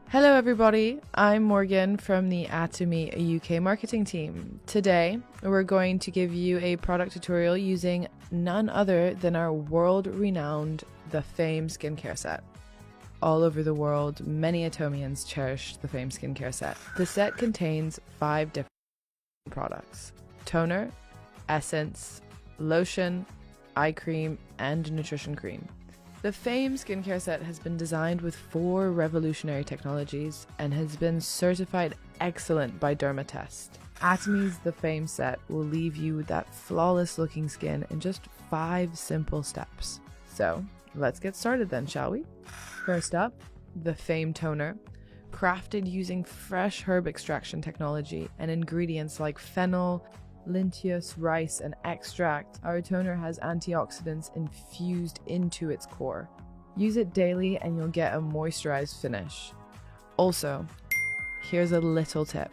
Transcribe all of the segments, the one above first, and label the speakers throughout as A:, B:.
A: Hello everybody, I'm Morgan from the Atomy UK marketing team. Today, we're going to give you a product tutorial using none other than our world-renowned The Fame Skincare Set. All over the world, many Atomians cherish the Fame Skincare Set. The set contains 5 different products: toner, essence, lotion, eye cream, and nutrition cream. The Fame Skincare Set has been designed with 4 revolutionary technologies and has been certified excellent by Dermatest. Atomy's The Fame Set will leave you with that flawless looking skin in just 5 simple steps. So let's get started then, shall we? First up, the Fame Toner. Crafted using fresh herb extraction technology and ingredients like fennel, linteus, rice, and extract, our toner has antioxidants infused into its core. Use it daily and you'll get a moisturized finish. Also, here's a little tip.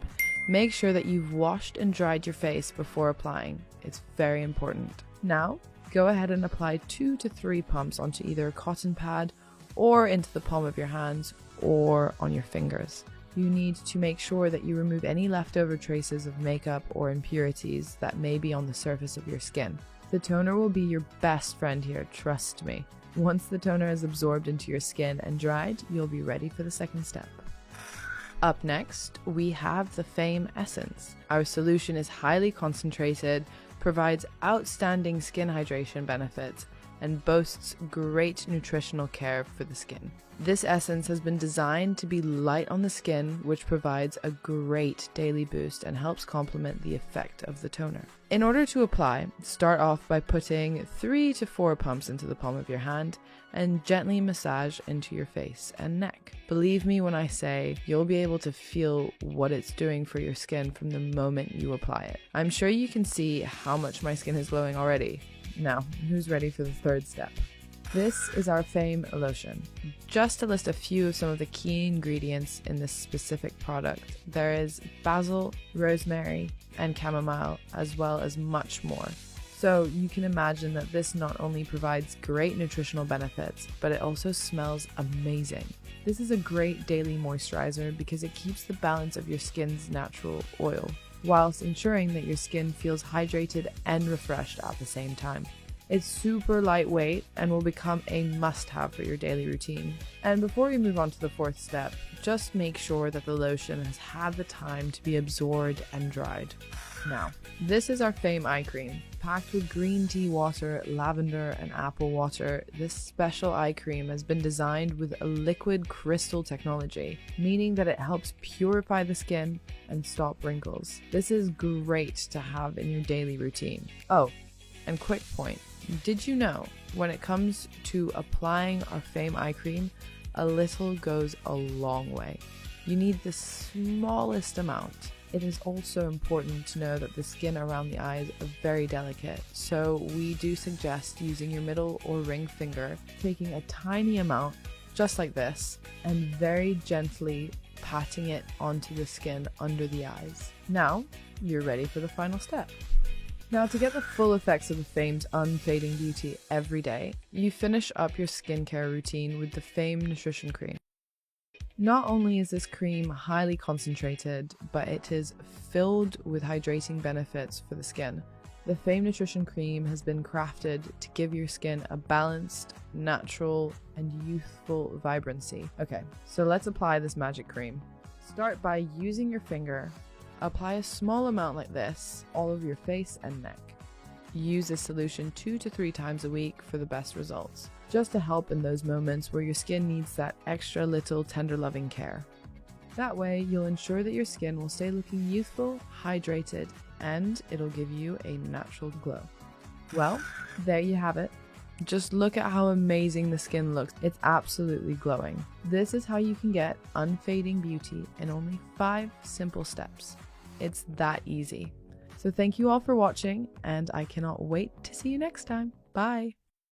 A: Make sure that you've washed and dried your face before applying. It's very important. Now, go ahead and apply 2 to 3 pumps onto either a cotton pad or into the palm of your hands or on your fingers. You need to make sure that you remove any leftover traces of makeup or impurities that may be on the surface of your skin. The toner will be your best friend here, trust me. Once the toner is absorbed into your skin and dried, you'll be ready for the second step. Up next, we have the Fame Essence. Our solution is highly concentrated, provides outstanding skin hydration benefits, and boasts great nutritional care for the skin. This essence has been designed to be light on the skin, which provides a great daily boost and helps complement the effect of the toner. In order to apply, start off by putting 3 to 4 pumps into the palm of your hand and gently massage into your face and neck. Believe me when I say you'll be able to feel what it's doing for your skin from the moment you apply it. I'm sure you can see how much my skin is glowing already. Now, who's ready for the third step? This is our Fame Lotion. Just to list a few of some of the key ingredients in this specific product, there is basil, rosemary, and chamomile, as well as much more. So you can imagine that this not only provides great nutritional benefits, but it also smells amazing. This is a great daily moisturizer because it keeps the balance of your skin's natural oil, whilst ensuring that your skin feels hydrated and refreshed at the same time. It's super lightweight and will become a must-have for your daily routine. And before we move on to the 4th step, just make sure that the lotion has had the time to be absorbed and dried. Now, this is our Fame Eye Cream. Packed with green tea water, lavender, and apple water, this special eye cream has been designed with a liquid crystal technology, meaning that it helps purify the skin and stop wrinkles. This is great to have in your daily routine. Oh, and quick point. Did you know, when it comes to applying our Fame Eye Cream, a little goes a long way. You need the smallest amount. It is also important to know that the skin around the eyes are very delicate, so we do suggest using your middle or ring finger, taking a tiny amount, just like this, and very gently patting it onto the skin under the eyes. Now, you're ready for the final step. Now, to get the full effects of the Fame's Unfading Beauty every day, you finish up your skincare routine with the Fame Nutrition Cream. Not only is this cream highly concentrated, but it is filled with hydrating benefits for the skin. The Fame Nutrition Cream has been crafted to give your skin a balanced, natural, and youthful vibrancy. Okay, so let's apply this magic cream. Start by using your finger. Apply a small amount like this all over your face and neck. Use this solution 2 to 3 times a week for the best results, just to help in those moments where your skin needs that extra little tender loving care. That way, you'll ensure that your skin will stay looking youthful, hydrated, and it'll give you a natural glow. Well, there you have it. Just look at how amazing the skin looks. It's absolutely glowing. This is how you can get unfading beauty in only 5 simple steps. It's that easy. So thank you all for watching, and I cannot wait to see you next time. Bye!